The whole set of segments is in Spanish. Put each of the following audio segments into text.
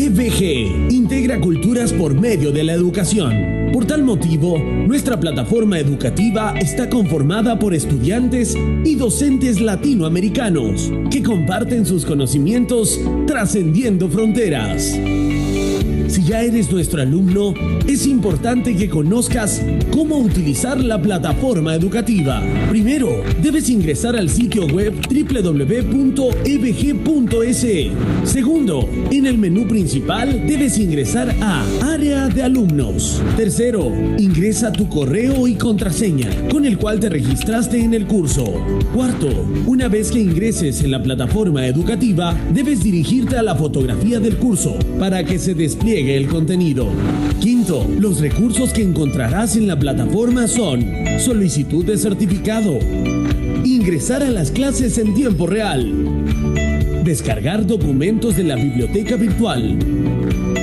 EBG integra culturas por medio de la educación. Por tal motivo, nuestra plataforma educativa está conformada por estudiantes y docentes latinoamericanos que comparten sus conocimientos trascendiendo fronteras. Si ya eres nuestro alumno, es importante que conozcas cómo utilizar la plataforma educativa. Primero, debes ingresar al sitio web www.ebg.es. Segundo, en el menú principal debes ingresar a Área de Alumnos. Tercero, ingresa tu correo y contraseña con el cual te registraste en el curso. Cuarto, una vez que ingreses en la plataforma educativa, debes dirigirte a la fotografía del curso para que se despliegue el contenido. Quinto, los recursos que encontrarás en la plataforma son solicitud de certificado, ingresar a las clases en tiempo real, descargar documentos de la biblioteca virtual,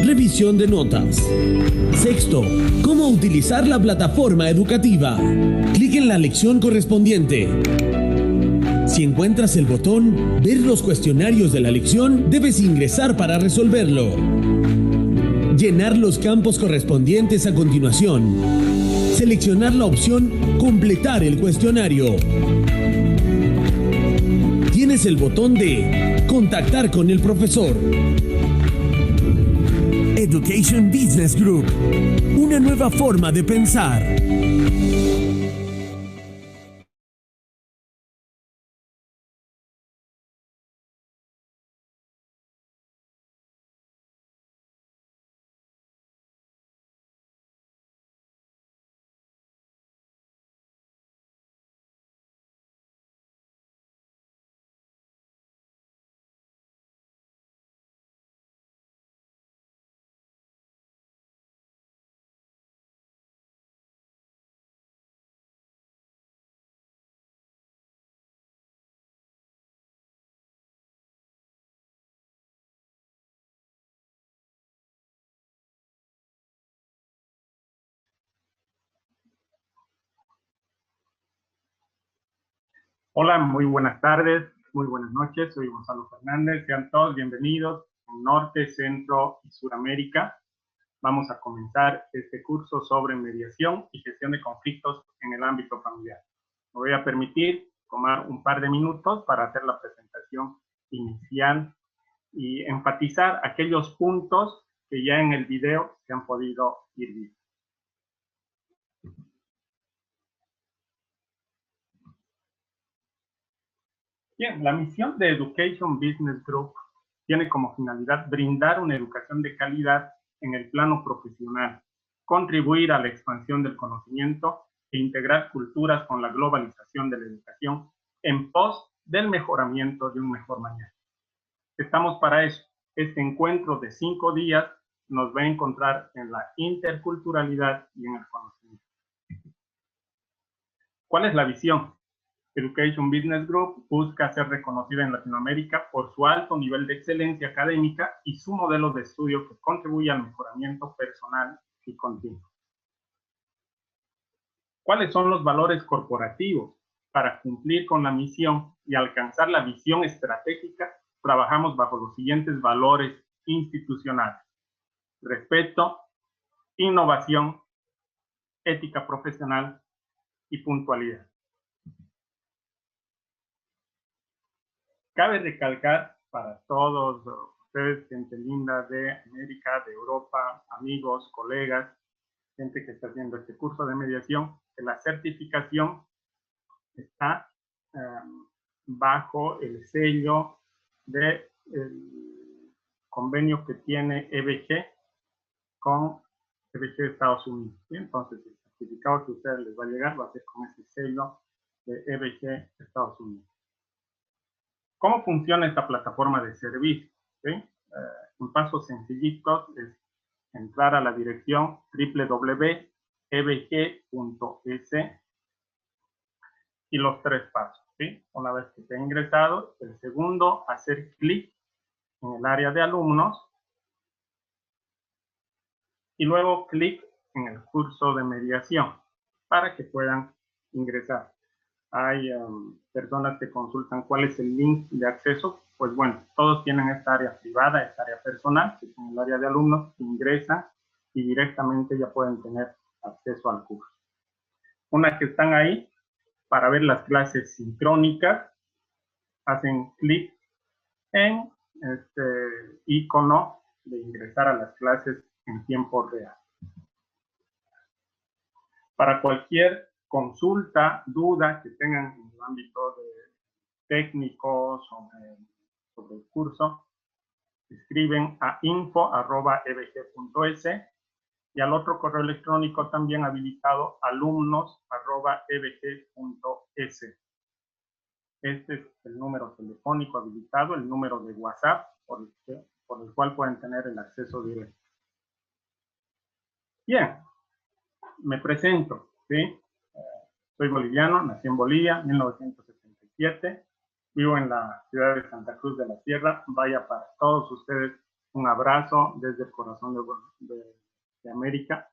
revisión de notas. Sexto, cómo utilizar la plataforma educativa. Clic en la lección correspondiente. Si encuentras el botón Ver los cuestionarios de la lección, debes ingresar para resolverlo. Llenar los campos correspondientes a continuación. Seleccionar la opción Completar el cuestionario. Tienes el botón de Contactar con el profesor. Education Business Group. Una nueva forma de pensar. Hola, muy buenas tardes, muy buenas noches. Soy Gonzalo Fernández. Sean todos bienvenidos a Norte, Centro y Suramérica. Vamos a comenzar este curso sobre mediación y gestión de conflictos en el ámbito familiar. Me voy a permitir tomar un par de minutos para hacer la presentación inicial y enfatizar aquellos puntos que ya en el video se han podido ir viendo. Bien, la misión de Education Business Group tiene como finalidad brindar una educación de calidad en el plano profesional, contribuir a la expansión del conocimiento e integrar culturas con la globalización de la educación en pos del mejoramiento de un mejor mañana. Estamos para eso. Este encuentro de 5 días nos va a encontrar en la interculturalidad y en el conocimiento. ¿Cuál es la visión? Education Business Group busca ser reconocida en Latinoamérica por su alto nivel de excelencia académica y su modelo de estudio que contribuye al mejoramiento personal y continuo. ¿Cuáles son los valores corporativos? Para cumplir con la misión y alcanzar la visión estratégica, trabajamos bajo los siguientes valores institucionales: respeto, innovación, ética profesional y puntualidad. Cabe recalcar para todos ustedes, gente linda de América, de Europa, amigos, colegas, gente que está haciendo este curso de mediación, que la certificación está bajo el sello del convenio que tiene EBG con EBG de Estados Unidos. ¿Sí? Entonces, el certificado que a ustedes les va a llegar va a ser con ese sello de EBG de Estados Unidos. ¿Cómo funciona esta plataforma de servicio? ¿Sí? Un paso sencillito es entrar a la dirección www.ebg.es y los 3 pasos. ¿Sí? Una vez que te ha ingresado, el segundo, hacer clic en el área de alumnos y luego clic en el curso de mediación para que puedan ingresar. Hay personas que consultan cuál es el link de acceso, pues bueno, todos tienen esta área privada, esta área personal, que es el área de alumnos, que ingresan y directamente ya pueden tener acceso al curso. Una que están ahí, para ver las clases sincrónicas, hacen clic en este icono de ingresar a las clases en tiempo real. Para cualquier consulta, duda que tengan en el ámbito de técnico sobre el curso, escriben a info@ebg.es y al otro correo electrónico también habilitado, alumnos@ebg.es. Este es el número telefónico habilitado, el número de WhatsApp por el cual pueden tener el acceso directo. Bien, me presento, ¿sí? Soy boliviano, nací en Bolivia, 1977. Vivo en la ciudad de Santa Cruz de la Sierra. Vaya, para todos ustedes un abrazo desde el corazón de América.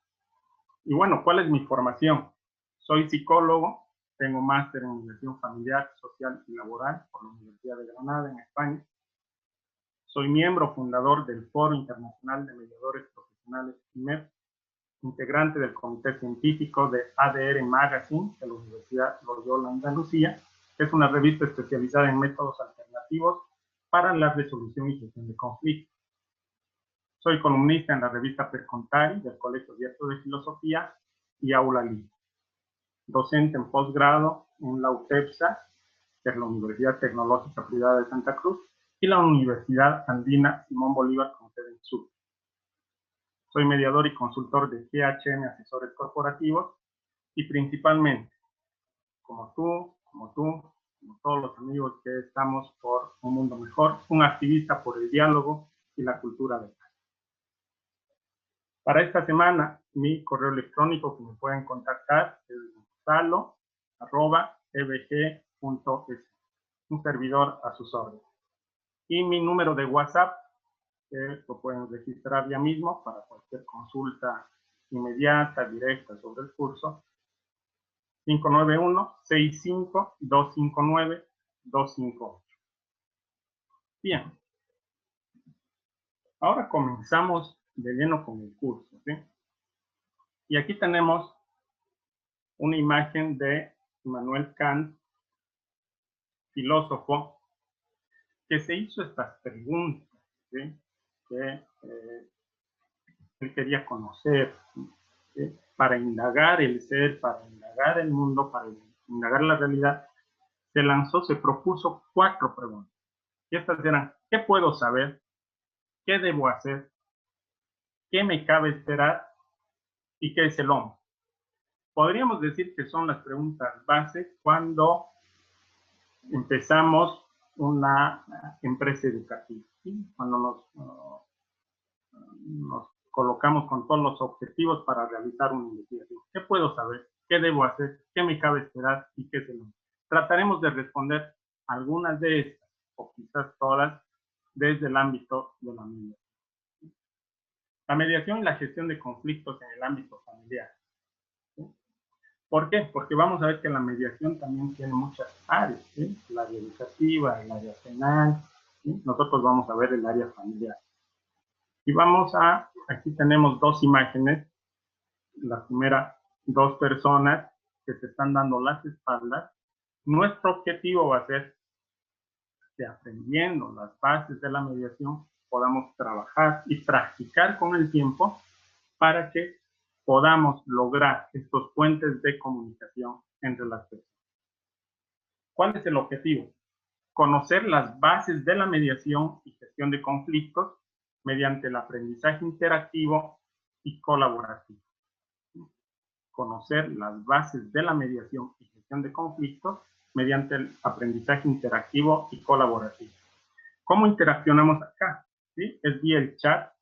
Y bueno, ¿cuál es mi formación? Soy psicólogo, tengo máster en Mediación Familiar, Social y Laboral por la Universidad de Granada, en España. Soy miembro fundador del Foro Internacional de Mediadores Profesionales, IMEP, integrante del Comité Científico de ADR Magazine de la Universidad Loyola Andalucía, que es una revista especializada en métodos alternativos para la resolución y gestión de conflictos. Soy columnista en la revista Percontari del Colegio Abierto de Filosofía y Aula Libre. Docente en posgrado en la UTEPSA, que es la Universidad Tecnológica Privada de Santa Cruz, y la Universidad Andina Simón Bolívar con sede en Sur. Soy mediador y consultor de GHM Asesores Corporativos y principalmente, como todos los amigos que estamos por un mundo mejor, un activista por el diálogo y la cultura de paz. Para esta semana, mi correo electrónico que me pueden contactar es gonzalo@ebg.es, un servidor a sus órdenes. Y mi número de WhatsApp, que lo pueden registrar ya mismo para cualquier consulta inmediata, directa sobre el curso, 591-65-259-258. Bien, ahora comenzamos de lleno con el curso, ¿sí? Y aquí tenemos una imagen de Immanuel Kant, filósofo, que se hizo estas preguntas, ¿sí? Que él quería conocer, ¿sí? Para indagar el ser, para indagar el mundo, para indagar la realidad, se propuso 4 preguntas. Y estas eran: ¿qué puedo saber? ¿Qué debo hacer? ¿Qué me cabe esperar? ¿Y qué es el hombre? Podríamos decir que son las preguntas base cuando empezamos una empresa educativa, ¿sí? Cuando nos colocamos con todos los objetivos para realizar una investigación. ¿Qué puedo saber? ¿Qué debo hacer? ¿Qué me cabe esperar? ¿Y qué es el hombre? Trataremos de responder algunas de estas, o quizás todas, desde el ámbito de la mediación. La mediación y la gestión de conflictos en el ámbito familiar. ¿Sí? ¿Por qué? Porque vamos a ver que la mediación también tiene muchas áreas, ¿sí? El área educativa, el área penal, ¿sí? Nosotros vamos a ver el área familiar. Y aquí tenemos 2 imágenes. La primera, 2 personas que se están dando las espaldas. Nuestro objetivo va a ser que, aprendiendo las bases de la mediación, podamos trabajar y practicar con el tiempo para que podamos lograr estos puentes de comunicación entre las personas. ¿Cuál es el objetivo? Conocer las bases de la mediación y gestión de conflictos mediante el aprendizaje interactivo y colaborativo. Conocer las bases de la mediación y gestión de conflictos mediante el aprendizaje interactivo y colaborativo. ¿Cómo interaccionamos acá? ¿Sí? Es vía el chat.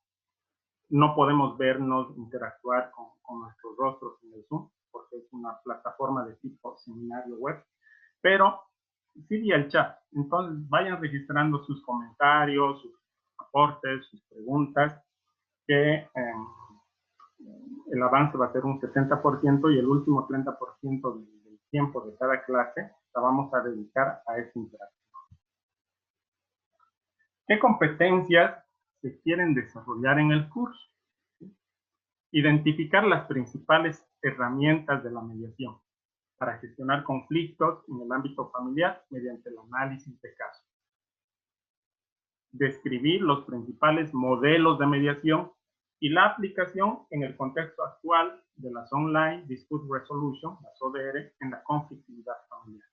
No podemos vernos, interactuar con nuestros rostros en el Zoom, porque es una plataforma de tipo seminario web, pero sí vía el chat. Entonces vayan registrando sus comentarios, sus aportes, sus preguntas, que el avance va a ser un 70% y el último 30% del tiempo de cada clase la vamos a dedicar a esta interacción. ¿Qué competencias se quieren desarrollar en el curso? Identificar las principales herramientas de la mediación para gestionar conflictos en el ámbito familiar mediante el análisis de casos. Describir los principales modelos de mediación y la aplicación en el contexto actual de las Online Dispute Resolution, las ODR, en la conflictividad familiar.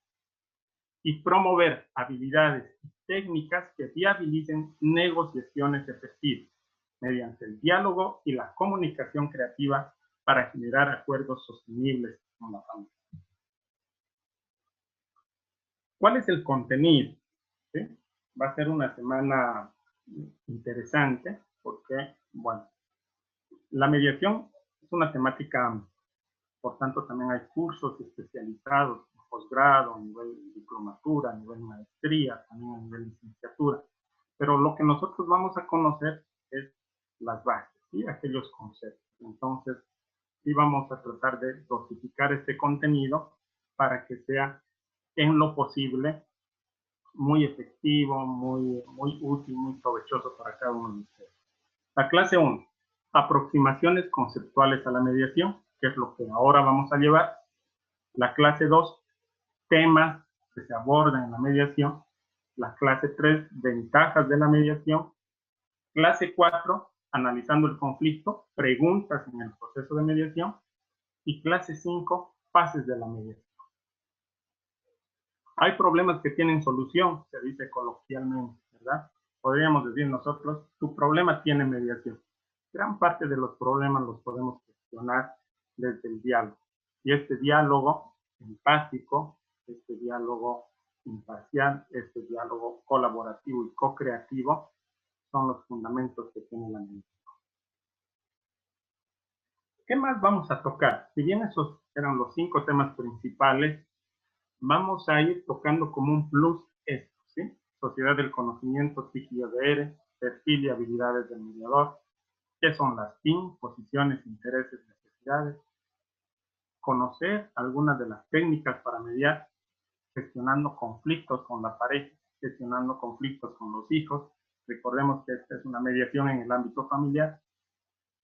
Y promover habilidades y técnicas que viabilicen negociaciones efectivas mediante el diálogo y la comunicación creativa para generar acuerdos sostenibles con la familia. ¿Cuál es el contenido? ¿Sí? Va a ser una semana interesante porque, bueno, la mediación es una temática amplia. Por tanto, también hay cursos especializados en posgrado, a nivel de diplomatura, a nivel maestría, también a nivel licenciatura. Pero lo que nosotros vamos a conocer es las bases, ¿sí? Aquellos conceptos. Entonces, sí vamos a tratar de dosificar este contenido para que sea en lo posible muy efectivo, muy útil, muy provechoso para cada uno de ustedes. La clase 1, aproximaciones conceptuales a la mediación, que es lo que ahora vamos a llevar. La clase 2, temas que se abordan en la mediación. La clase 3, ventajas de la mediación. Clase 4, analizando el conflicto, preguntas en el proceso de mediación. Y clase 5, fases de la mediación. Hay problemas que tienen solución, se dice coloquialmente, ¿verdad? Podríamos decir nosotros, tu problema tiene mediación. Gran parte de los problemas los podemos gestionar desde el diálogo. Y este diálogo empático, este diálogo imparcial, este diálogo colaborativo y co-creativo son los fundamentos que tiene la mediación. ¿Qué más vamos a tocar? Si bien esos eran los 5 temas principales, vamos a ir tocando como un plus esto, ¿sí? Sociedad del conocimiento, TIC y ODR, perfil y habilidades del mediador, qué son las PIN, posiciones, intereses, necesidades, conocer algunas de las técnicas para mediar, gestionando conflictos con la pareja, gestionando conflictos con los hijos. Recordemos que esta es una mediación en el ámbito familiar.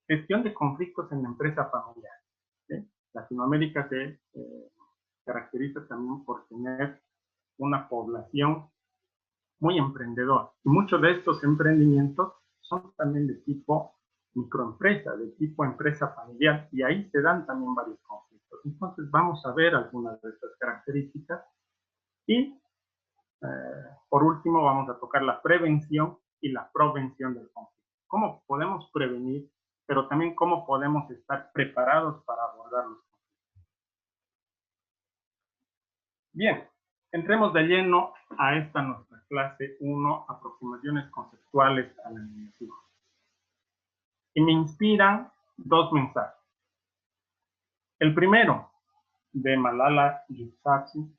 Gestión de conflictos en la empresa familiar, ¿sí? Latinoamérica se caracteriza también por tener una población muy emprendedora. Y muchos de estos emprendimientos son también de tipo microempresa, de tipo empresa familiar, y ahí se dan también varios conflictos. Entonces vamos a ver algunas de estas características y por último vamos a tocar la prevención y la provención del conflicto. ¿Cómo podemos prevenir, pero también cómo podemos estar preparados para abordar los conflictos? Bien, entremos de lleno a esta nuestra clase 1, aproximaciones conceptuales a la mediación. Y me inspiran 2 mensajes. El primero, de Malala Yousafzai,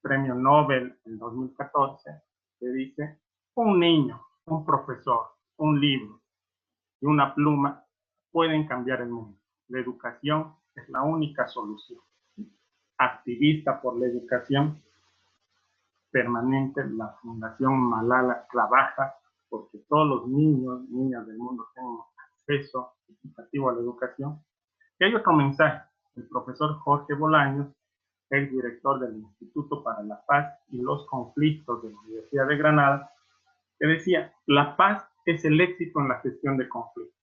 premio Nobel en 2014, que dice, un niño, un profesor, un libro y una pluma pueden cambiar el mundo. La educación es la única solución. Activista por la educación permanente, la Fundación Malala trabaja porque todos los niños, niñas del mundo tengan acceso equitativo a la educación. Y hay otro mensaje, el profesor Jorge Bolaños, ex director del Instituto para la Paz y los Conflictos de la Universidad de Granada, que decía, la paz es el éxito en la gestión de conflictos.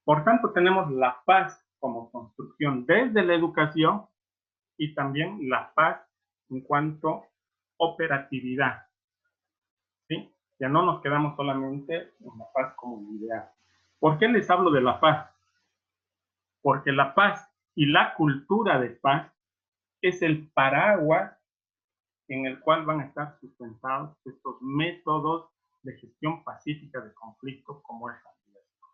Por tanto, tenemos la paz como construcción desde la educación y también la paz en cuanto a operatividad, ¿sí? Ya no nos quedamos solamente en la paz como ideal. ¿Por qué les hablo de la paz? Porque la paz y la cultura de paz es el paraguas en el cual van a estar sustentados estos métodos de gestión pacífica de conflictos como es la mediación.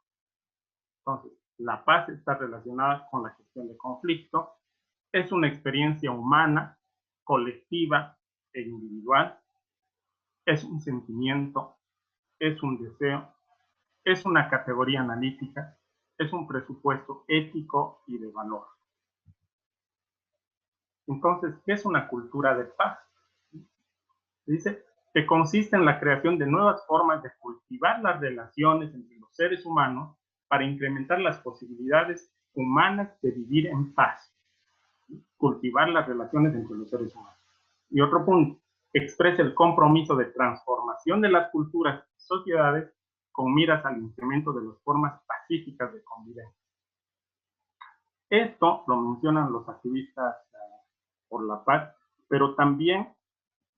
Entonces, la paz está relacionada con la gestión de conflictos, es una experiencia humana, colectiva e individual, es un sentimiento, es un deseo, es una categoría analítica, es un presupuesto ético y de valor. Entonces, ¿qué es una cultura de paz? Dice que consiste en la creación de nuevas formas de cultivar las relaciones entre los seres humanos para incrementar las posibilidades humanas de vivir en paz. Cultivar las relaciones entre los seres humanos. Y otro punto, expresa el compromiso de transformación de las culturas y sociedades con miras al incremento de las formas pacíficas de convivencia. Esto lo mencionan los activistas por la paz, pero también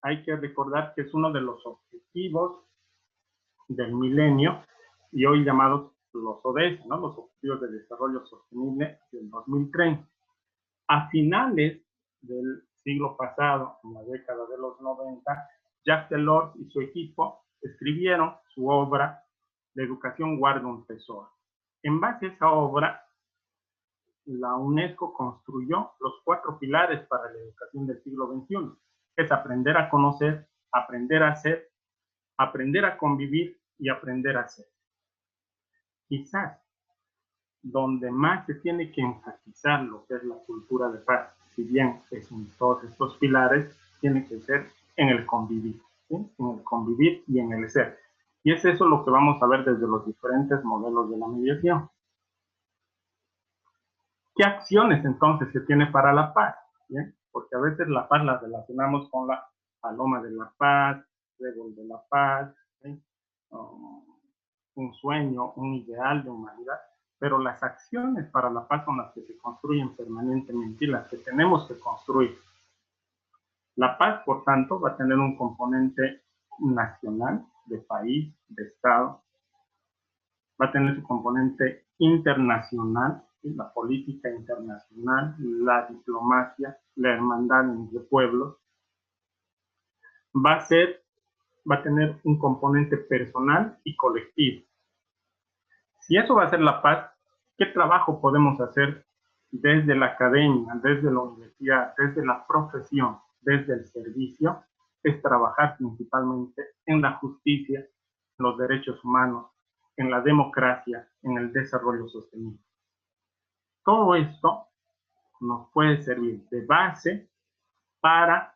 hay que recordar que es uno de los objetivos del milenio y hoy llamados los ODS, ¿no? Los Objetivos de Desarrollo Sostenible del 2030. A finales del siglo pasado, en la década de los 90, Jacques Delors y su equipo escribieron su obra La educación guarda un tesoro. En base a esa obra, la UNESCO construyó los 4 pilares para la educación del siglo XXI. Es aprender a conocer, aprender a ser, aprender a convivir y aprender a ser. Quizás donde más se tiene que enfatizar lo que es la cultura de paz, si bien es en todos estos pilares, tiene que ser en el convivir, ¿sí? En el convivir y en el ser. Y es eso lo que vamos a ver desde los diferentes modelos de la mediación. ¿Qué acciones entonces se tiene para la paz? ¿Bien? Porque a veces la paz la relacionamos con la paloma de la paz, trébol de la paz, ¿sí? Un sueño, un ideal de humanidad, pero las acciones para la paz son las que se construyen permanentemente y las que tenemos que construir. La paz, por tanto, va a tener un componente nacional, de país, de Estado, va a tener su componente internacional, ¿sí? La política internacional, la diplomacia, la hermandad entre pueblos, va a tener un componente personal y colectivo. Si eso va a ser la paz, ¿qué trabajo podemos hacer desde la academia, desde la universidad, desde la profesión, desde el servicio? Es trabajar principalmente en la justicia, en los derechos humanos, en la democracia, en el desarrollo sostenible. Todo esto nos puede servir de base para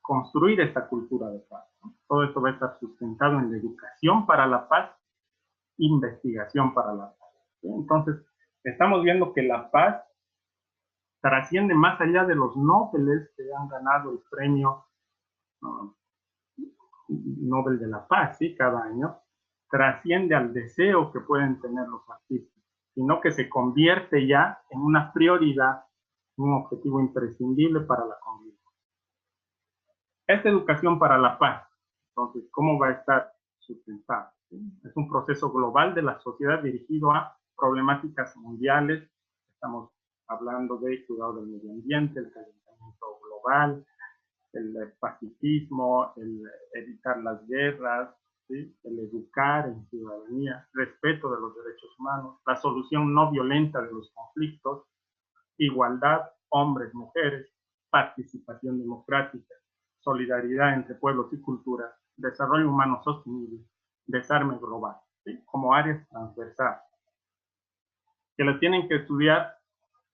construir esta cultura de paz, ¿no? Todo esto va a estar sustentado en la educación para la paz, investigación para la paz, ¿sí? Entonces, estamos viendo que la paz trasciende más allá de los Nobeles que han ganado el premio Nobel de la Paz, ¿sí? Cada año, trasciende al deseo que pueden tener los artistas, sino que se convierte ya en una prioridad, un objetivo imprescindible para la convivencia. Esta educación para la paz, entonces, ¿cómo va a estar sustentada? ¿Sí? Es un proceso global de la sociedad dirigido a problemáticas mundiales. Estamos hablando de cuidado del medio ambiente, el calentamiento global, el pacifismo, el evitar las guerras, ¿sí? El educar en ciudadanía, respeto de los derechos humanos, la solución no violenta de los conflictos, igualdad, hombres, mujeres, participación democrática, solidaridad entre pueblos y culturas, desarrollo humano sostenible, desarme global, ¿sí? Como áreas transversales, que lo tienen que estudiar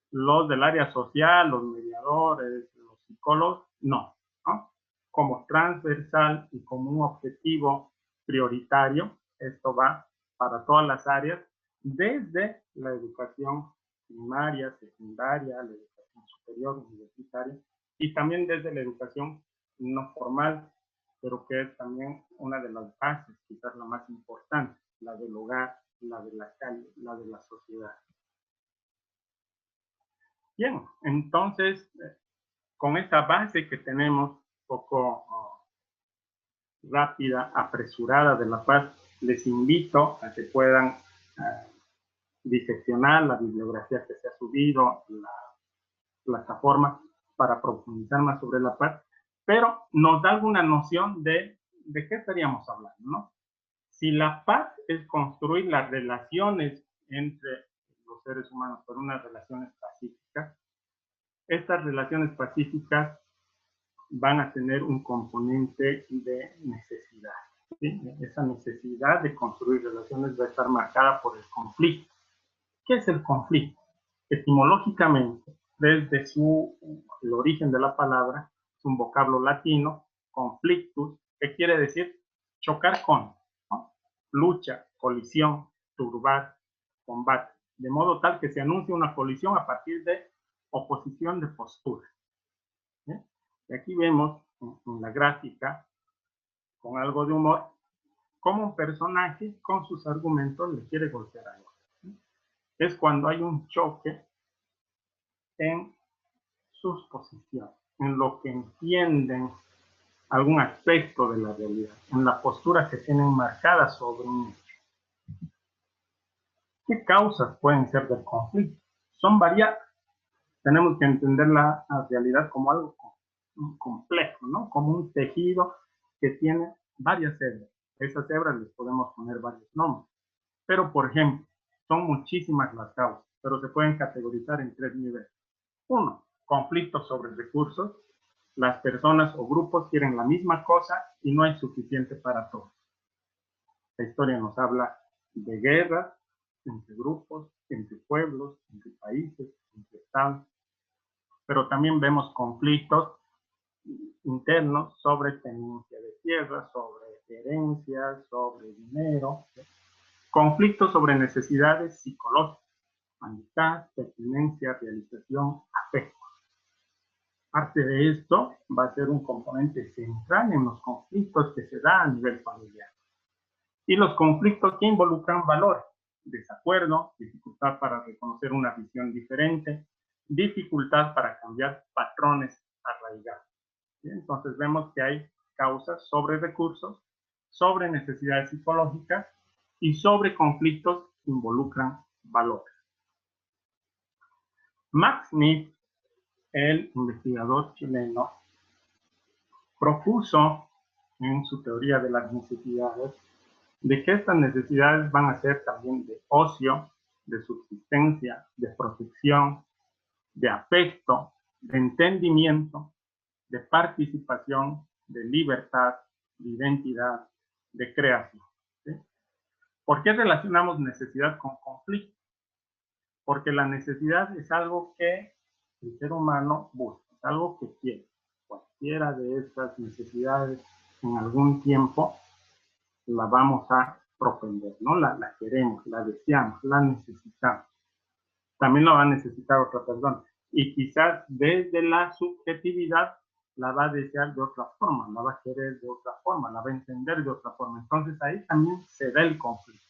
los del área social, los mediadores, los psicólogos, no, ¿no? Como transversal y como un objetivo prioritario, esto va para todas las áreas, desde la educación primaria, secundaria, la educación superior, universitaria, y también desde la educación no formal, pero que es también una de las bases, quizás la más importante, la del hogar, la de la calle, la de la sociedad. Bien, entonces, con esta base que tenemos, un poco rápida, apresurada de la paz, les invito a que puedan diseccionar la bibliografía que se ha subido, la plataforma, para profundizar más sobre la paz, pero nos da alguna noción de qué estaríamos hablando, ¿no? Si la paz es construir las relaciones entre los seres humanos por unas relaciones pacíficas, estas relaciones pacíficas van a tener un componente de necesidad, ¿sí? Esa necesidad de construir relaciones va a estar marcada por el conflicto. ¿Qué es el conflicto? Etimológicamente, desde el origen de la palabra, es un vocablo latino, conflictus, que quiere decir chocar con, ¿no? Lucha, colisión, turbar, combate, de modo tal que se anuncia una colisión a partir de oposición de postura. ¿Sí? Y aquí vemos en la gráfica, con algo de humor, cómo un personaje con sus argumentos le quiere golpear a otro. ¿Sí? Es cuando hay un choque en sus posiciones, en lo que entienden algún aspecto de la realidad, en la postura que tienen marcada sobre un hecho. ¿Qué causas pueden ser del conflicto? Son variadas. Tenemos que entender la realidad como algo complejo, ¿no? Como un tejido que tiene varias hebras. Esas hebras les podemos poner varios nombres. Pero, por ejemplo, son muchísimas las causas, pero se pueden categorizar en 3 niveles. 1, conflictos sobre recursos. Las personas o grupos quieren la misma cosa y no hay suficiente para todos. La historia nos habla de guerras entre grupos, entre pueblos, entre países, entre estados. Pero también vemos conflictos internos sobre tenencia de tierra, sobre herencias, sobre dinero. Conflictos sobre necesidades psicológicas, amistad, pertinencia, realización, afecto. Parte de esto va a ser un componente central en los conflictos que se da a nivel familiar. Y los conflictos que involucran valores, desacuerdo, dificultad para reconocer una visión diferente, dificultad para cambiar patrones arraigados. ¿Sí? Entonces vemos que hay causas sobre recursos, sobre necesidades psicológicas y sobre conflictos que involucran valores. Max Smith, el investigador chileno, propuso en su teoría de las necesidades de que estas necesidades van a ser también de ocio, de subsistencia, de protección, de afecto, de entendimiento, de participación, de libertad, de identidad, de creación. ¿Sí? ¿Por qué relacionamos necesidad con conflicto? Porque la necesidad es algo que el ser humano busca, es algo que quiere. Cualquiera de estas necesidades en algún tiempo la vamos a propender, ¿no? La queremos, la deseamos, la necesitamos. También la va a necesitar otra persona. Y quizás desde la subjetividad la va a desear de otra forma, la va a querer de otra forma, la va a entender de otra forma. Entonces ahí también se da el conflicto.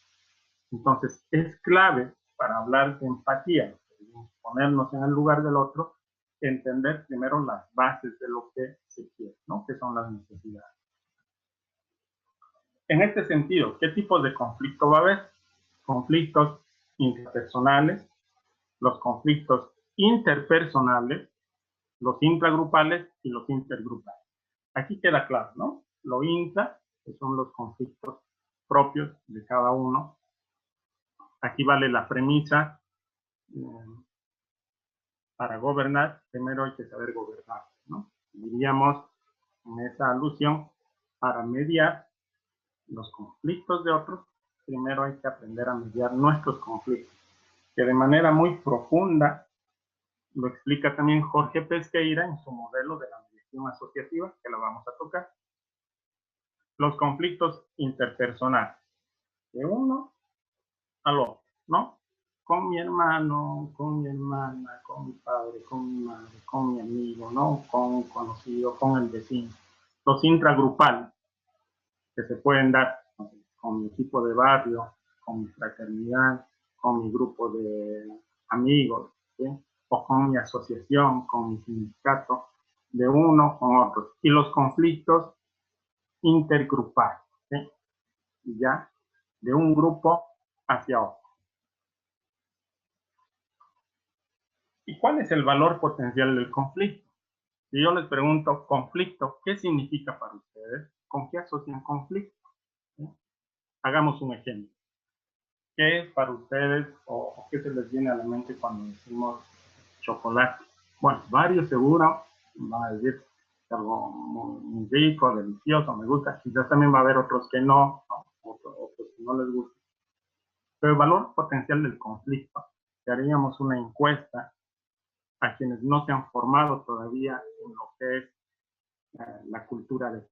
Entonces es clave para hablar de empatía, ponernos en el lugar del otro, entender primero las bases de lo que se quiere, ¿no? Que son las necesidades. En este sentido, ¿qué tipo de conflicto va a haber? Conflictos interpersonales, los conflictos interpersonales, los intragrupales y los intergrupales. Aquí queda claro, ¿no? Lo intra, que son los conflictos propios de cada uno. Aquí vale la premisa, para gobernar, primero hay que saber gobernar, ¿no? Diríamos en esa alusión, para mediar los conflictos de otros, primero hay que aprender a mediar nuestros conflictos, que de manera muy profunda lo explica también Jorge Pesqueira en su modelo de la mediación asociativa, que la vamos a tocar. Los conflictos interpersonales, de uno al otro, ¿no? Con mi hermano, con mi hermana, con mi padre, con mi madre, con mi amigo, ¿no? Con un conocido, con el vecino. Los intragrupales, que se pueden dar con mi equipo de barrio, con mi fraternidad, con mi grupo de amigos, ¿sí? O con mi asociación, con mi sindicato, de uno con otros. Y los conflictos intergrupales, ¿sí? Ya de un grupo hacia otro. ¿Y cuál es el valor potencial del conflicto? Si yo les pregunto, conflicto, ¿qué significa para ustedes? ¿Con qué asocian conflicto? ¿Sí? Hagamos un ejemplo. ¿Qué es para ustedes o qué se les viene a la mente cuando decimos chocolate? Bueno, varios seguro van a decir algo muy rico, delicioso, me gusta. Quizás también va a haber otros que no, otros que no les gusta. Pero el valor potencial del conflicto, si haríamos una encuesta a quienes no se han formado todavía en lo que es la cultura de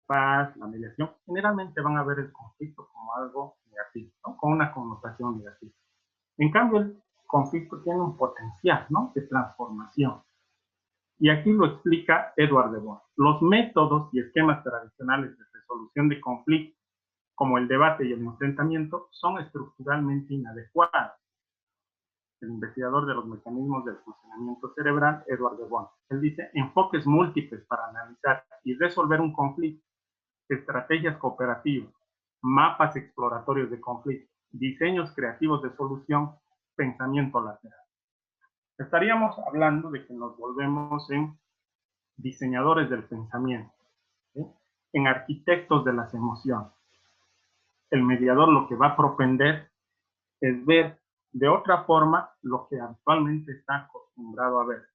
paz, la mediación, generalmente van a ver el conflicto como algo negativo, ¿no? Con una connotación negativa. En cambio, el conflicto tiene un potencial, ¿no?, de transformación. Y aquí lo explica Edward de Bono. Los métodos y esquemas tradicionales de resolución de conflictos, como el debate y el enfrentamiento, son estructuralmente inadecuados. El investigador de los mecanismos del funcionamiento cerebral, Edward de Bono. Él dice, enfoques múltiples para analizar y resolver un conflicto, estrategias cooperativas, mapas exploratorios de conflicto, diseños creativos de solución, pensamiento lateral. Estaríamos hablando de que nos volvemos en diseñadores del pensamiento, ¿sí?, en arquitectos de las emociones. El mediador lo que va a propender es ver de otra forma lo que actualmente está acostumbrado a ver.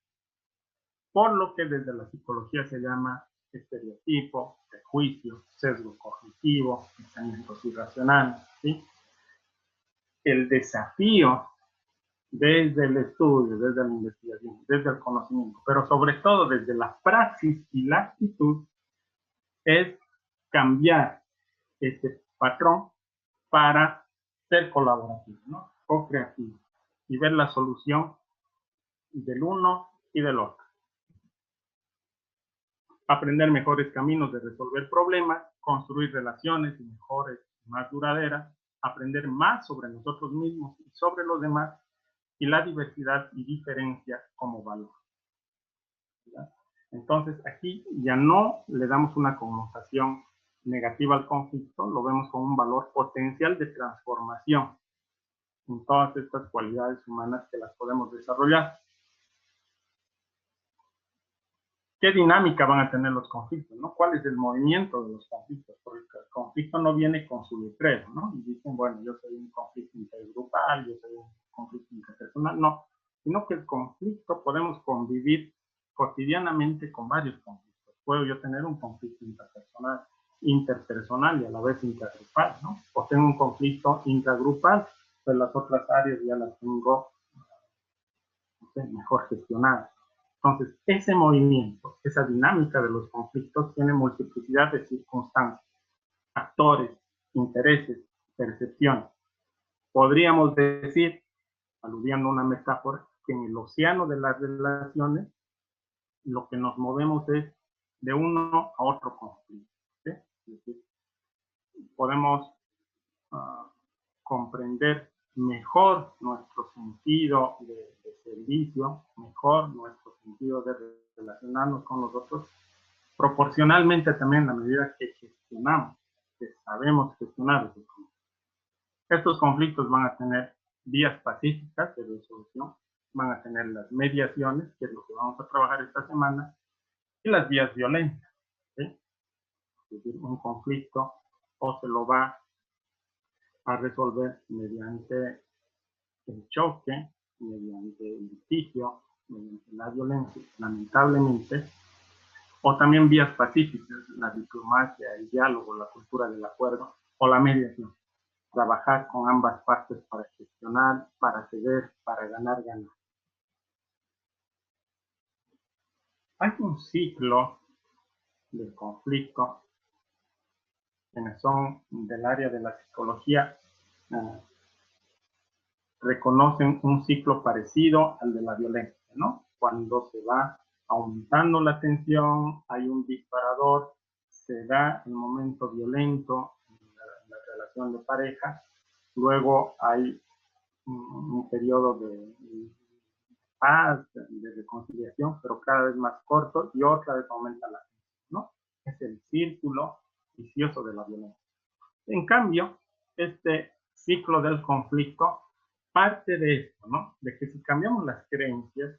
Por lo que desde la psicología se llama estereotipo, prejuicio, sesgo cognitivo, pensamientos irracionales, ¿sí? El desafío desde el estudio, desde la investigación, desde el conocimiento, pero sobre todo desde la praxis y la actitud, es cambiar ese patrón para ser colaborativo, ¿no?, co-creativo, y ver la solución del uno y del otro. Aprender mejores caminos de resolver problemas, construir relaciones mejores y más duraderas, aprender más sobre nosotros mismos y sobre los demás, y la diversidad y diferencia como valor. ¿Ya? Entonces, aquí ya no le damos una connotación negativa al conflicto, lo vemos como un valor potencial de transformación en todas estas cualidades humanas que las podemos desarrollar. ¿Qué dinámica van a tener los conflictos, ¿no? ¿Cuál es el movimiento de los conflictos? Porque el conflicto no viene con su letrero, ¿no? Y dicen, bueno, yo soy un conflicto intergrupal, yo soy un conflicto interpersonal. No, sino que el conflicto podemos convivir cotidianamente con varios conflictos. Puedo yo tener un conflicto interpersonal y a la vez intergrupal, ¿no? O tengo un conflicto intragrupal, pues las otras áreas ya las tengo, no sé, mejor gestionadas. Entonces, ese movimiento, esa dinámica de los conflictos tiene multiplicidad de circunstancias, actores, intereses, percepciones. Podríamos decir, aludiendo a una metáfora, que en el océano de las relaciones, lo que nos movemos es de uno a otro conflicto, ¿sí? Es decir, podemos comprender mejor nuestro sentido de servicio, mejor nuestro sentido de relacionarnos con los otros, proporcionalmente también a medida que gestionamos, que sabemos gestionar esos conflictos. Estos conflictos van a tener vías pacíficas de resolución, van a tener las mediaciones, que es lo que vamos a trabajar esta semana, y las vías violentas, ¿sí? Es decir, un conflicto o se lo va a resolver mediante el choque, mediante el litigio, mediante la violencia, lamentablemente, o también vías pacíficas, la diplomacia, el diálogo, la cultura del acuerdo, o la mediación. Trabajar con ambas partes para gestionar, para ceder, para ganar. Hay un ciclo del conflicto, quienes son del área de la psicología, reconocen un ciclo parecido al de la violencia, ¿no? Cuando se va aumentando la tensión, hay un disparador, se da el momento violento en la relación de pareja, luego hay un periodo de paz, de reconciliación, pero cada vez más corto, y otra vez aumenta la tensión, ¿no? Es el círculo vicioso de la violencia. En cambio, este ciclo del conflicto parte de esto, ¿no? De que si cambiamos las creencias,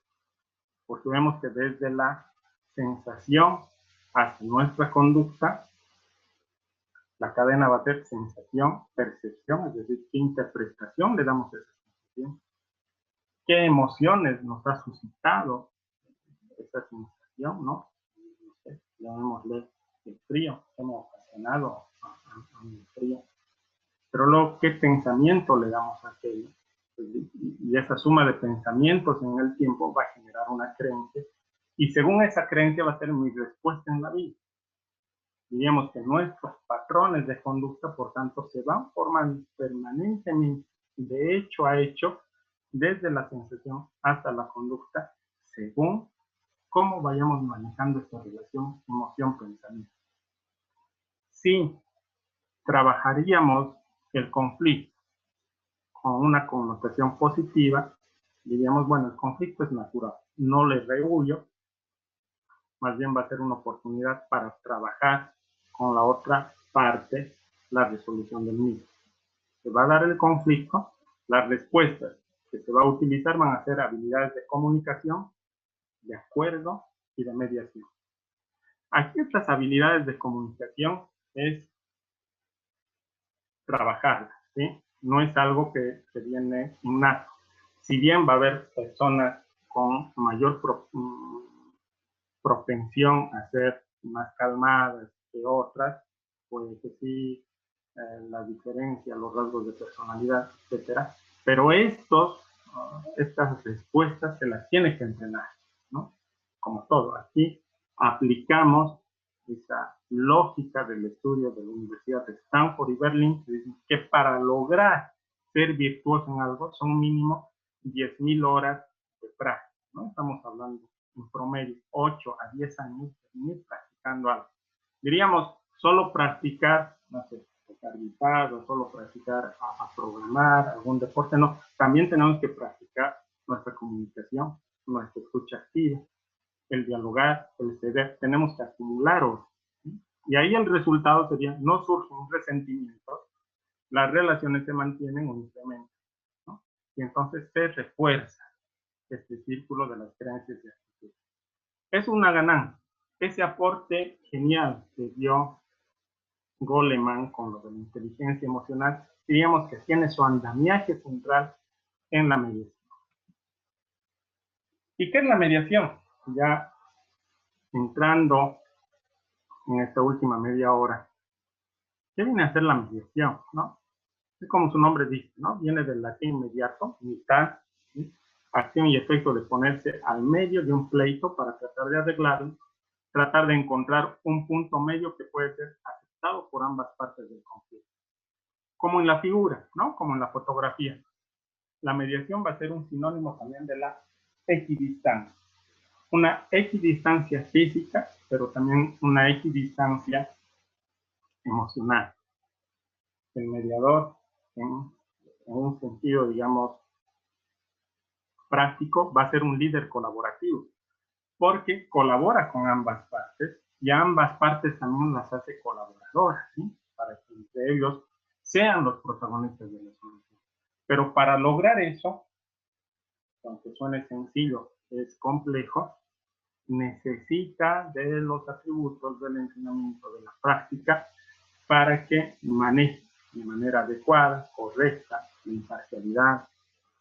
porque vemos que desde la sensación hacia nuestra conducta, la cadena va a ser sensación, percepción, es decir, qué interpretación le damos a esa sensación, qué emociones nos ha suscitado esa sensación, ¿no? No sé, llamémosle el frío, hemos ocasionado a un frío, pero luego qué pensamiento le damos a aquello, Y esa suma de pensamientos en el tiempo va a generar una creencia, y según esa creencia va a ser mi respuesta en la vida. Diríamos que nuestros patrones de conducta, por tanto, se van formando permanentemente, de hecho a hecho, desde la sensación hasta la conducta, según cómo vayamos manejando esta relación emoción-pensamiento. Si trabajaríamos el conflicto con una connotación positiva, diríamos, bueno, el conflicto es natural, no le rehuyo, más bien va a ser una oportunidad para trabajar con la otra parte la resolución del mismo. Se va a dar el conflicto, las respuestas que se va a utilizar van a ser habilidades de comunicación, de acuerdo y de mediación. Aquí estas habilidades de comunicación es trabajarlas, ¿sí? No es algo que viene innato. Si bien va a haber personas con mayor propensión a ser más calmadas que otras, puede que sí, la diferencia, los rasgos de personalidad, etcétera. Pero estas respuestas se las tiene que entrenar, ¿no? Como todo, aquí aplicamos esa lógica del estudio de la Universidad de Stanford y Berlín, que para lograr ser virtuoso en algo son mínimo 10.000 horas de práctica, ¿no? Estamos hablando en promedio 8 a 10 años de venir practicando algo. Diríamos, solo practicar, no sé, tocar guitarra, solo practicar a programar, algún deporte, no. También tenemos que practicar nuestra comunicación, nuestra escucha activa, el dialogar, el ceder. Tenemos que acumular horas, ¿sí? Y ahí el resultado sería, no surge un resentimiento, las relaciones se mantienen o incrementan, ¿no? Y entonces se refuerza este círculo de las creencias y actitudes. Es una ganancia. Ese aporte genial que dio Goleman con lo de la inteligencia emocional, diríamos que tiene su andamiaje central en la mediación. ¿Y qué es la mediación? Ya entrando en esta última media hora, ¿qué viene a ser la mediación? ¿No? Es como su nombre dice, ¿no? Viene del latín mediato, mitad, ¿sí? Acción y efecto de ponerse al medio de un pleito para tratar de arreglarlo, tratar de encontrar un punto medio que puede ser aceptado por ambas partes del conflicto. Como en la figura, ¿no? Como en la fotografía. La mediación va a ser un sinónimo también de la equidistancia. Una equidistancia física, pero también una equidistancia emocional. El mediador, en un sentido, digamos, práctico, va a ser un líder colaborativo, porque colabora con ambas partes y a ambas partes también las hace colaboradoras, ¿sí? Para que entre ellos sean los protagonistas de la solución. Pero para lograr eso, aunque suene sencillo, es complejo, necesita de los atributos del entrenamiento, de la práctica, para que maneje de manera adecuada, correcta, la imparcialidad,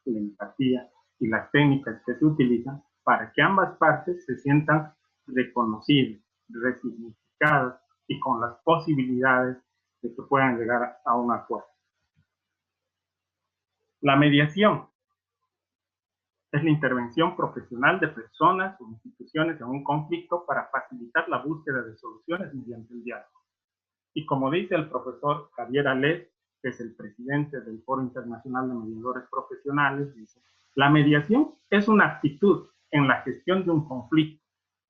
la empatía y las técnicas que se utilizan para que ambas partes se sientan reconocidas, resignificadas y con las posibilidades de que puedan llegar a un acuerdo. La mediación es la intervención profesional de personas o instituciones en un conflicto para facilitar la búsqueda de soluciones mediante el diálogo. Y como dice el profesor Javier Alés, que es el presidente del Foro Internacional de Mediadores Profesionales, dice, la mediación es una actitud en la gestión de un conflicto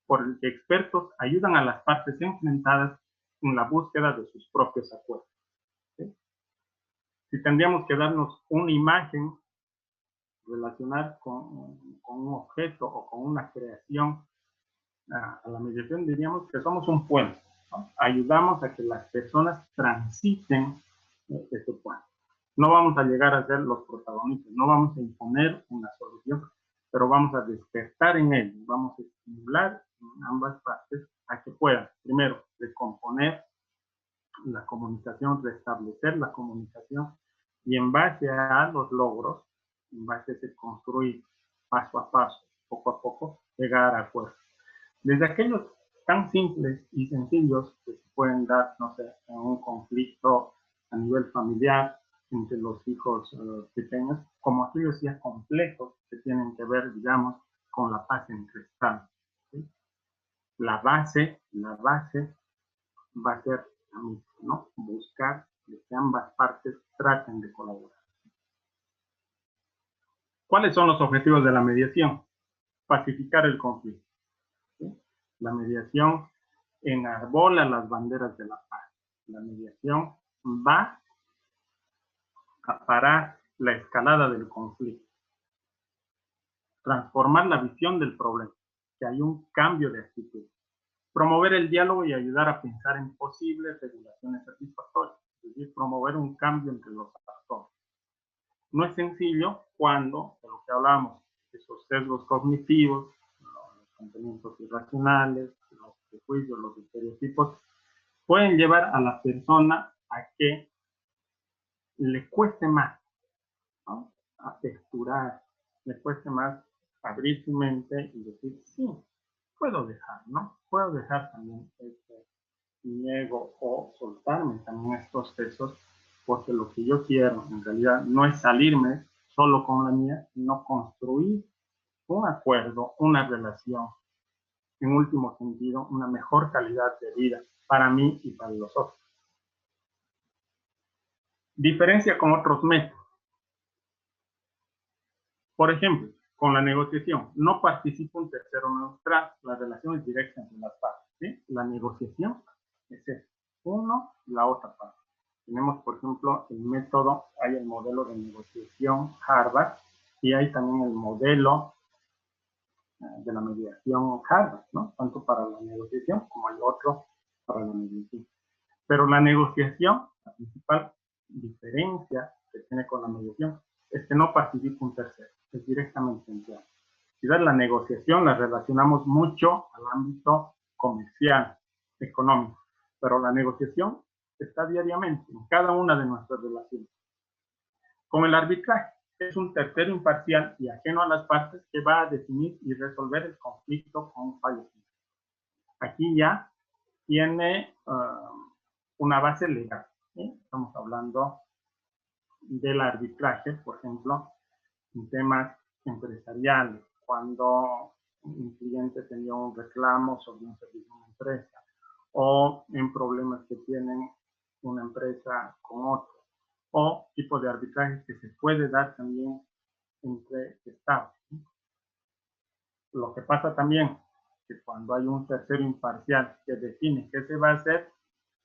por el que expertos ayudan a las partes enfrentadas en la búsqueda de sus propios acuerdos. ¿Sí? Si tendríamos que darnos una imagen relacionar con un objeto o con una creación a la mediación, diríamos que somos un puente, ¿no? Ayudamos a que las personas transiten ese puente. No vamos a llegar a ser los protagonistas, no vamos a imponer una solución, pero vamos a despertar en ellos, vamos a estimular en ambas partes a que puedan, primero, recomponer la comunicación, restablecer la comunicación y en base a los logros, en base a ese construir paso a paso, poco a poco, llegar a acuerdos. Desde aquellos tan simples y sencillos que se pueden dar, no sé, en un conflicto a nivel familiar, entre los hijos pequeños, como aquellos ya complejos que tienen que ver, digamos, con la paz entre estados. ¿Sí? La base va a ser la misma, ¿no? Buscar que ambas partes traten de colaborar. ¿Cuáles son los objetivos de la mediación? Pacificar el conflicto. ¿Sí? La mediación enarbola las banderas de la paz. La mediación va a parar la escalada del conflicto, transformar la visión del problema, que hay un cambio de actitud, promover el diálogo y ayudar a pensar en posibles regulaciones satisfactorias, es decir, promover un cambio entre los actores. No es sencillo cuando, de lo que hablamos, esos sesgos cognitivos, los pensamientos irracionales, los prejuicios, los estereotipos, pueden llevar a la persona a que le cueste más, ¿no? Aperturar, le cueste más abrir su mente y decir, sí, puedo dejar, ¿no? Puedo dejar también mi ego o soltarme también estos pesos, porque lo que yo quiero en realidad no es salirme solo con la mía, sino construir un acuerdo, una relación, en último sentido, una mejor calidad de vida para mí y para los otros. Diferencia con otros métodos. Por ejemplo, con la negociación, no participa un tercero neutral, la relación es directa entre las partes. ¿Sí? La negociación es eso, uno y la otra parte. Tenemos, por ejemplo, el método, hay el modelo de negociación Harvard y hay también el modelo de la mediación Harvard, ¿no? Tanto para la negociación como hay otro para la mediación. Pero la negociación, la principal diferencia que tiene con la mediación es que no participa un tercero, es directamente empleado. Si ves la negociación, la relacionamos mucho al ámbito comercial, económico, pero la negociación está diariamente en cada una de nuestras relaciones. Con el arbitraje, es un tercero imparcial y ajeno a las partes que va a definir y resolver el conflicto con fallos. Aquí ya tiene una base legal. ¿Sí? Estamos hablando del arbitraje, por ejemplo, en temas empresariales, cuando un cliente tenía un reclamo sobre un servicio de una empresa, o en problemas que tienen una empresa con otra, o tipo de arbitraje que se puede dar también entre estados. Lo que pasa también que cuando hay un tercero imparcial que define qué se va a hacer,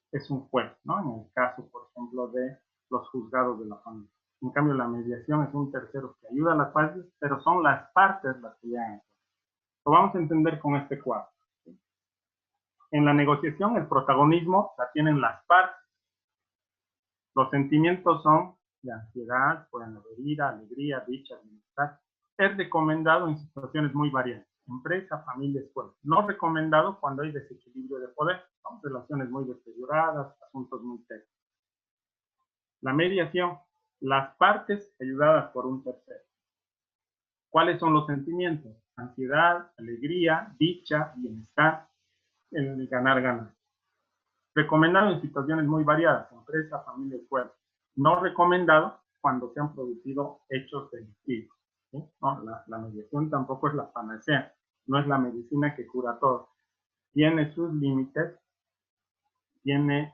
es un juez, ¿no? En el caso, por ejemplo, de los juzgados de la familia. En cambio, la mediación es un tercero que ayuda a las partes, pero son las partes las que llegan. Lo vamos a entender con este cuadro. ¿Sí? En la negociación, el protagonismo la tienen las partes. Los sentimientos son de ansiedad, pueden haber ira, alegría, dicha, bienestar. Es recomendado en situaciones muy variadas. Empresa, familia, escuela. No recomendado cuando hay desequilibrio de poder, ¿no? Relaciones muy deterioradas, asuntos muy técnicos. La mediación, las partes ayudadas por un tercero. ¿Cuáles son los sentimientos? Ansiedad, alegría, dicha, bienestar, el ganar. Recomendado en situaciones muy variadas, empresa, familia, escuela. No recomendado cuando se han producido hechos delictivos. ¿Sí? No, la mediación tampoco es la panacea, no es la medicina que cura todo. Tiene sus límites, tiene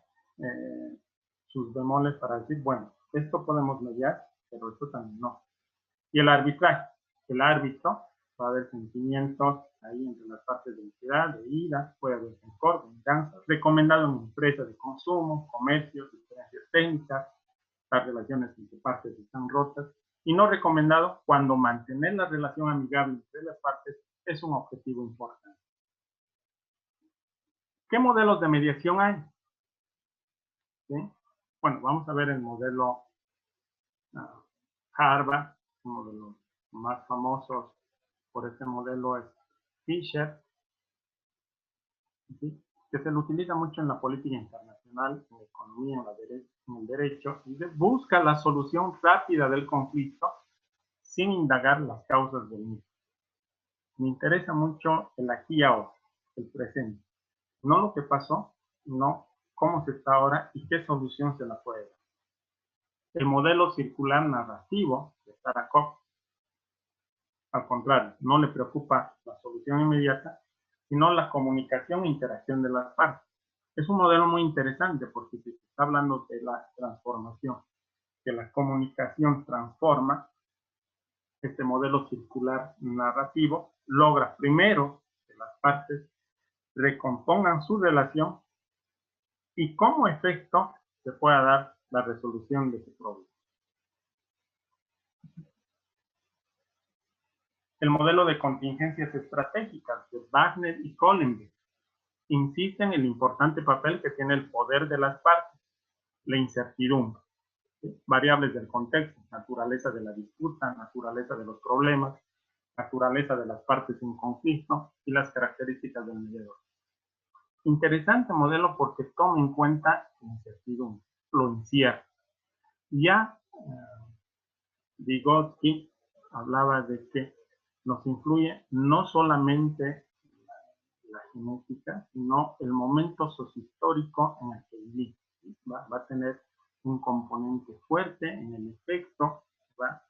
sus bemoles para decir, bueno, esto podemos mediar, pero esto también no. Y el arbitraje, el árbitro va a haber sentimientos ahí entre las partes de ansiedad, de ira, puede haber rencor, venganza, recomendado en empresas de consumo, comercio, diferencias técnicas, las relaciones entre partes están rotas, y no recomendado cuando mantener la relación amigable entre las partes es un objetivo importante. ¿Qué modelos de mediación hay? ¿Sí? Bueno, vamos a ver el modelo Harvard, uno de los más famosos por este modelo es Fisher, ¿sí? Que se lo utiliza mucho en la política internacional, en la economía, en el derecho, y busca la solución rápida del conflicto sin indagar las causas del mismo. Me interesa mucho el aquí y ahora, el presente. No lo que pasó, no cómo se está ahora y qué solución se la puede dar. El modelo circular narrativo de Starakov, al contrario, no le preocupa la solución inmediata, sino la comunicación e interacción de las partes. Es un modelo muy interesante porque se está hablando de la transformación, que la comunicación transforma. Este modelo circular narrativo logra primero que las partes recompongan su relación y como efecto se pueda dar la resolución de su problema. El modelo de contingencias estratégicas de Wagner y Kohlenberg insiste en el importante papel que tiene el poder de las partes, la incertidumbre, ¿sí? Variables del contexto, naturaleza de la disputa, naturaleza de los problemas, naturaleza de las partes en conflicto y las características del mediador. Interesante modelo porque toma en cuenta la incertidumbre, lo incierto. Ya Vygotsky hablaba de que nos influye no solamente la genética, sino el momento sociohistórico en el que vivimos. Va a tener un componente fuerte en el efecto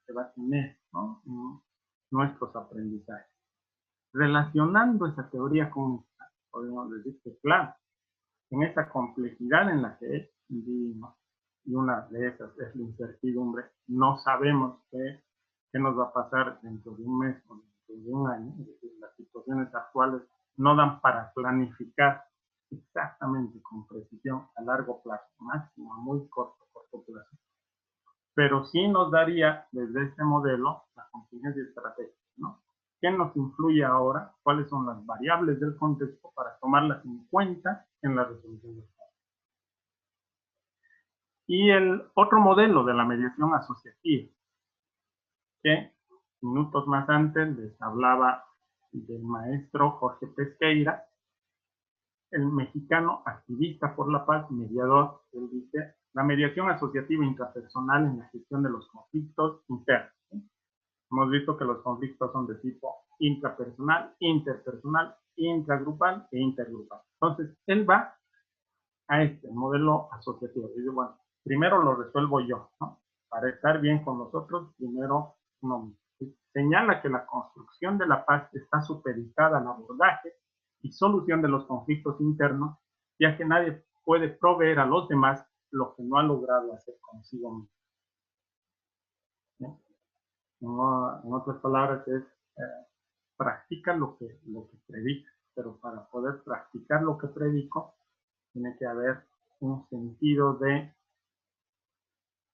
que va a tener, ¿no?, en nuestros aprendizajes. Relacionando esa teoría con esta, podemos decir que, claro, en esa complejidad en la que vivimos, y una de esas es la incertidumbre, no sabemos qué nos va a pasar dentro de un mes o dentro de un año. Es decir, las situaciones actuales no dan para planificar exactamente con precisión a largo plazo, máximo a muy corto plazo. Pero sí nos daría desde este modelo la contingencia estratégica, ¿no? ¿Qué nos influye ahora? ¿Cuáles son las variables del contexto para tomarlas en cuenta en la resolución del caso? Y el otro modelo de la mediación asociativa, que minutos más antes les hablaba del maestro Jorge Pesqueira, el mexicano activista por la paz, mediador. Él dice: la mediación asociativa intrapersonal en la gestión de los conflictos internos. ¿Sí? Hemos visto que los conflictos son de tipo intrapersonal, interpersonal, intragrupal e intergrupal. Entonces, él va a este modelo asociativo. Dice, bueno, primero lo resuelvo yo, ¿no? Para estar bien con nosotros, primero no. Señala que la construcción de la paz está supeditada al abordaje y solución de los conflictos internos, ya que nadie puede proveer a los demás lo que no ha logrado hacer consigo mismo. ¿Sí? En otras palabras, es practica lo que predica, pero para poder practicar lo que predico, tiene que haber un sentido de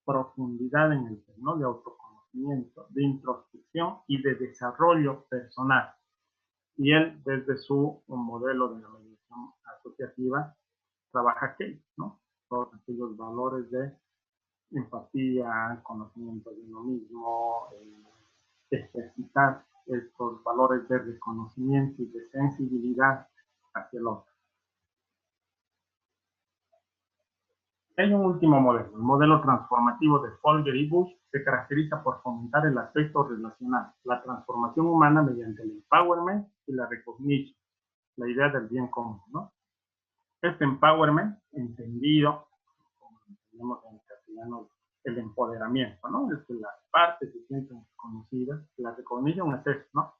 profundidad en el tema, ¿no?, de autoconocimiento, de introspección y de desarrollo personal. Y él, desde su modelo de la mediación asociativa, trabaja aquello, ¿no?, todos aquellos valores de empatía, conocimiento de uno mismo, ejercitar estos valores de reconocimiento y de sensibilidad hacia el otro. Hay un último modelo, el modelo transformativo de Folger y Bush, se caracteriza por fomentar el aspecto relacional, la transformación humana mediante el empowerment y la recognition, la idea del bien común, ¿no? Este empowerment, entendido, como entendemos en castellano, el empoderamiento, ¿no? Es que las partes se sienten reconocidas. La recognition es eso, ¿no?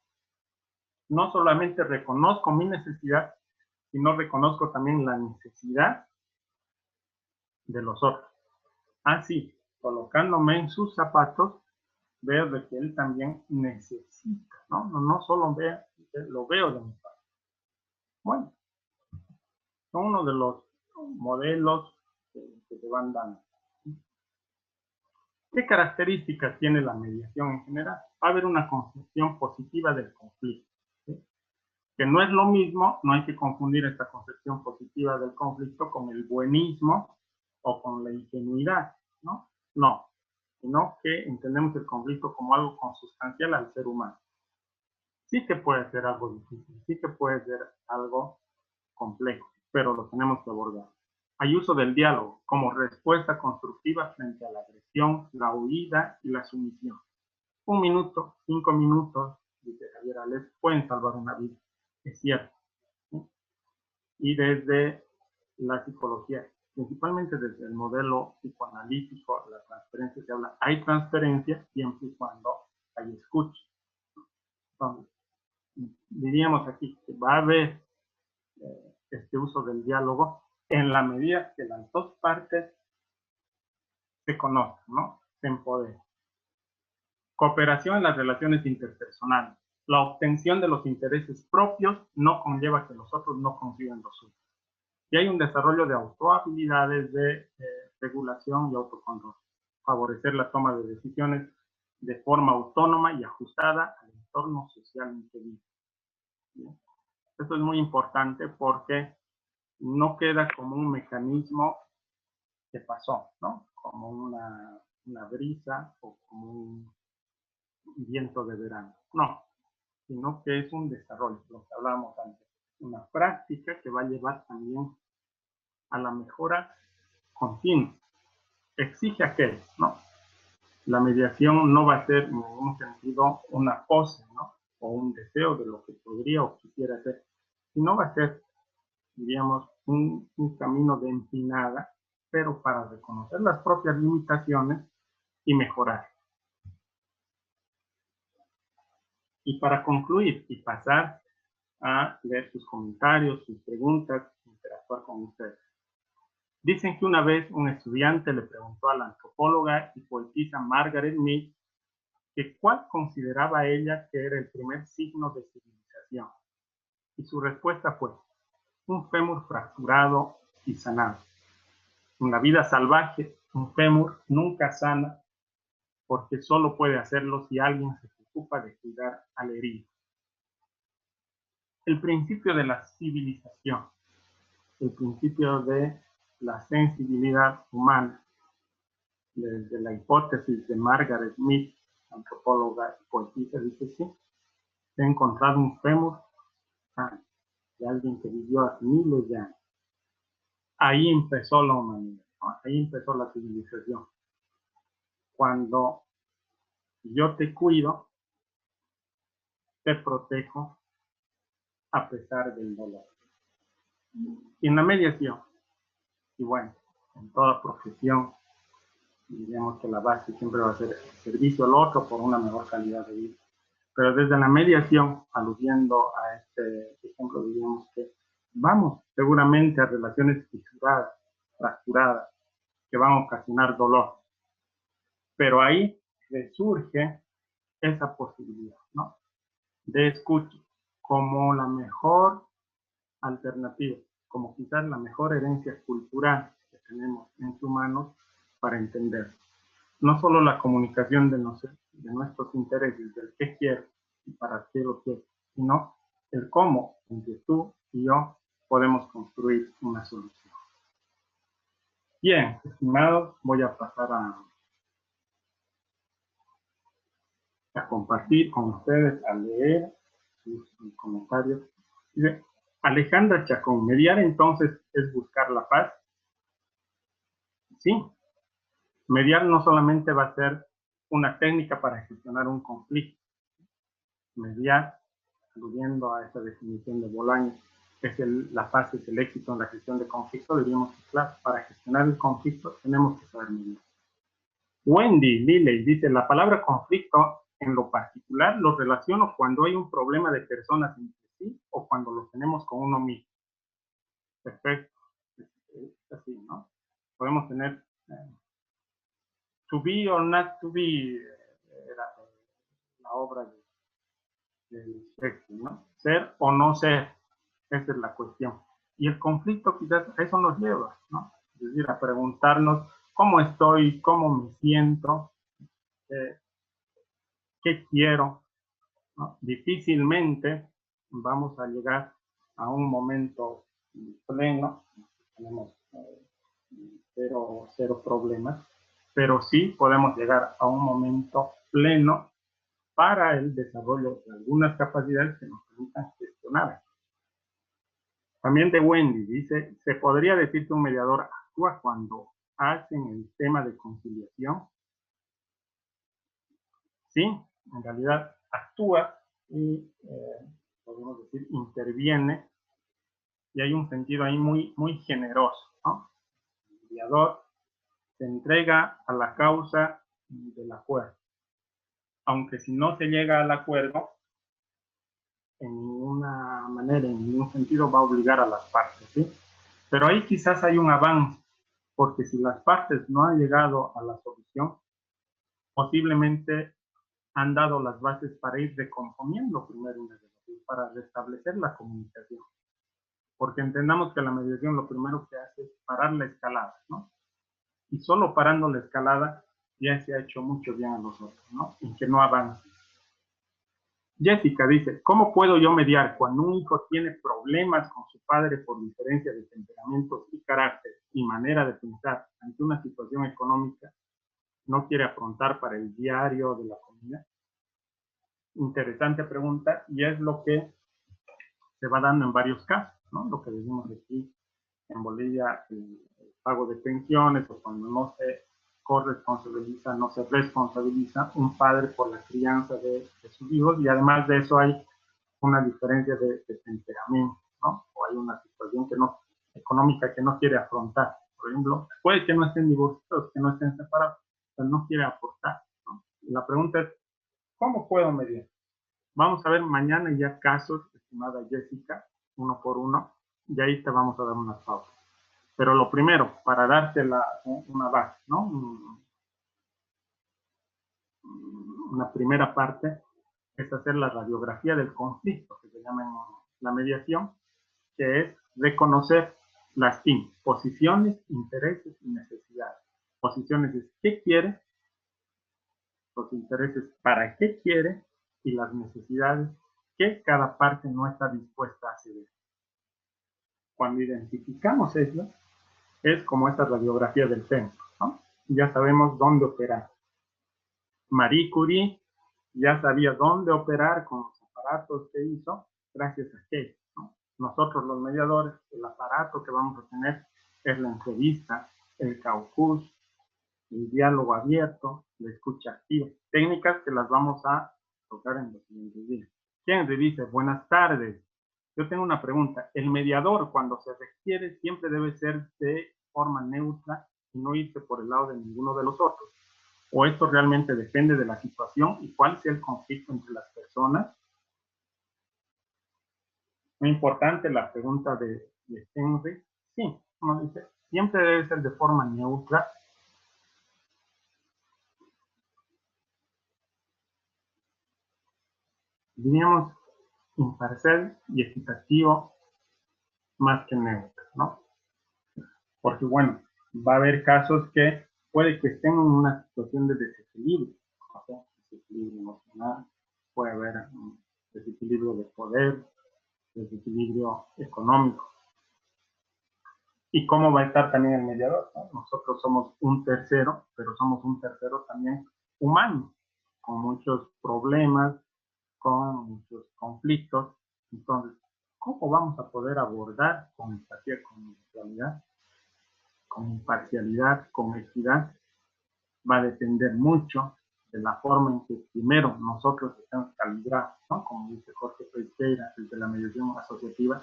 No solamente reconozco mi necesidad, sino reconozco también la necesidad de los otros. Así, colocándome en sus zapatos, veo de que él también necesita, ¿no? No solo lo veo de mi parte. Bueno, son uno de los modelos que se van dando. ¿Qué características tiene la mediación en general? Va a haber una concepción positiva del conflicto, ¿sí? Que no es lo mismo, no hay que confundir esta concepción positiva del conflicto con el buenismo o con la ingenuidad, ¿no? No, sino que entendemos el conflicto como algo consustancial al ser humano. Sí que puede ser algo difícil, sí que puede ser algo complejo, pero lo tenemos que abordar. Hay uso del diálogo como respuesta constructiva frente a la agresión, la huida y la sumisión. 1 minuto, 5 minutos, dice Javier Ales, pueden salvar una vida. Es cierto. ¿Sí? Y desde la psicología principalmente desde el modelo psicoanalítico, la transferencia se habla, hay transferencia siempre y cuando hay escucha. Entonces, diríamos aquí que va a haber este uso del diálogo en la medida que las dos partes se conozcan, ¿no? Se empoderen. Cooperación en las relaciones interpersonales. La obtención de los intereses propios no conlleva que los otros no consigan los suyos. Y hay un desarrollo de autohabilidades de regulación y autocontrol. Favorecer la toma de decisiones de forma autónoma y ajustada al entorno social interior. Esto es muy importante porque no queda como un mecanismo que pasó, ¿no? Como una brisa o como un viento de verano. No, sino que es un desarrollo, lo que hablábamos antes. Una práctica que va a llevar también a la mejora continua. Exige aquel, ¿no? La mediación no va a ser en ningún sentido una pose, ¿no? O un deseo de lo que podría o quisiera hacer, sino va a ser, diríamos, un camino de empinada, pero para reconocer las propias limitaciones y mejorar. Y para concluir y pasar a leer sus comentarios, sus preguntas, interactuar con ustedes. Dicen que una vez un estudiante le preguntó a la antropóloga y poetisa Margaret Mead que cuál consideraba ella que era el primer signo de civilización. Y su respuesta fue, un fémur fracturado y sanado. En la vida salvaje, un fémur nunca sana porque solo puede hacerlo si alguien se ocupa de cuidar al herido. El principio de la civilización, el principio de la sensibilidad humana, desde la hipótesis de Margaret Mead, antropóloga y poetisa, dice sí, se ha encontrado un fémur de alguien que vivió hace miles de años. Ahí empezó la humanidad, ¿no? Ahí empezó la civilización. Cuando yo te cuido, te protejo a pesar del dolor. Y en la mediación, y bueno, en toda profesión, diríamos que la base siempre va a ser el servicio al otro por una mejor calidad de vida. Pero desde la mediación, aludiendo a este ejemplo, diríamos que vamos seguramente a relaciones fisuradas, fracturadas, que van a ocasionar dolor. Pero ahí resurge esa posibilidad, ¿no? De escucha como la mejor alternativa, como quizás la mejor herencia cultural que tenemos en humanos para entender. No solo la comunicación de nuestros intereses, del qué quiero y para qué lo quiero, sino el cómo entre tú y yo podemos construir una solución. Bien, estimados, voy a pasar a compartir con ustedes, a leer sus comentarios. Dice, Alejandra Chacón, mediar entonces es buscar la paz. Sí, mediar no solamente va a ser una técnica para gestionar un conflicto. Mediar, aludiendo a esa definición de Bolaños, es la paz es el éxito en la gestión de conflicto, diríamos que claro, para gestionar el conflicto tenemos que saber mediar. Wendy Lilley dice, la palabra conflicto en lo particular lo relaciono cuando hay un problema de personas entre sí o cuando lo tenemos con uno mismo. Perfecto. Es así, ¿no? Podemos tener to be or not to be, era la obra de Shakespeare, ¿no? Ser o no ser, esa es la cuestión. Y el conflicto quizás a eso nos lleva, ¿no? Es decir, a preguntarnos cómo estoy, cómo me siento, qué quiero, ¿no? Difícilmente vamos a llegar a un momento pleno, tenemos cero problemas, pero sí podemos llegar a un momento pleno para el desarrollo de algunas capacidades que nos permitan gestionar. También de Wendy dice, ¿se podría decir que un mediador actúa cuando hacen el tema de conciliación? Sí, en realidad actúa y podemos decir interviene y hay un sentido ahí muy generoso, ¿no? mediador se entrega a la causa del acuerdo. Aunque si no se llega al acuerdo, en ninguna manera, en ningún sentido va a obligar a las partes, ¿sí? Pero ahí quizás hay un avance, porque si las partes no han llegado a la solución, posiblemente han dado las bases para ir recomponiendo primero una relación, para restablecer la comunicación. Porque entendamos que la mediación lo primero que hace es parar la escalada, ¿no? Y solo parando la escalada ya se ha hecho mucho bien a nosotros, ¿no? Y que no avance. Jessica dice, ¿cómo puedo yo mediar cuando un hijo tiene problemas con su padre por diferencia de temperamentos y carácter y manera de pensar ante una situación económica no quiere afrontar para el diario de la comida? Interesante pregunta, y es lo que se va dando en varios casos, ¿no? Lo que decimos aquí en Bolivia, el pago de pensiones, o cuando no se corresponsabiliza, no se responsabiliza un padre por la crianza de sus hijos, y además de eso hay una diferencia de temperamento, ¿no? O hay una situación económica que no quiere afrontar. Por ejemplo, puede que no estén divorciados, que no estén separados, pero no quiere aportar, ¿no? Y la pregunta es, ¿cómo puedo medir? Vamos a ver mañana ya casos, estimada Jessica, uno por uno, y ahí te vamos a dar unas pausas. Pero lo primero, para darte una base, ¿no? Una primera parte es hacer la radiografía del conflicto, que se llama en la mediación, que es reconocer las TIM, posiciones, intereses y necesidades. Posiciones es qué quiere, los intereses para qué quiere, y las necesidades que cada parte no está dispuesta a ceder. Cuando identificamos eso, es como esta radiografía del centro, ¿no? Ya sabemos dónde operar. Marie Curie ya sabía dónde operar con los aparatos que hizo, gracias a que, ¿no? Nosotros los mediadores, el aparato que vamos a tener es la entrevista, el caucus, el diálogo abierto, la escucha activa, técnicas que las vamos a tocar en los siguientes días. ¿Quién dice? Buenas tardes. Yo tengo una pregunta. El mediador, cuando se requiere, siempre debe ser de forma neutra y no irse por el lado de ninguno de los otros. ¿O esto realmente depende de la situación y cuál sea el conflicto entre las personas? Muy importante la pregunta de Henry. Sí, como dice, siempre debe ser de forma neutra. Diríamos imparcial y equitativo más que neutro, ¿no? Porque, bueno, va a haber casos que puede que estén en una situación de desequilibrio, o sea, desequilibrio emocional, puede haber un desequilibrio de poder, desequilibrio económico. ¿Y cómo va a estar también el mediador? ¿No? Nosotros somos un tercero, pero somos un tercero también humano, con muchos problemas, con muchos conflictos. Entonces, ¿cómo vamos a poder abordar con empatía, con neutralidad, con imparcialidad, con equidad? Va a depender mucho de la forma en que primero nosotros estamos calibrados, ¿no? Como dice Jorge Pesqueira, desde la mediación asociativa,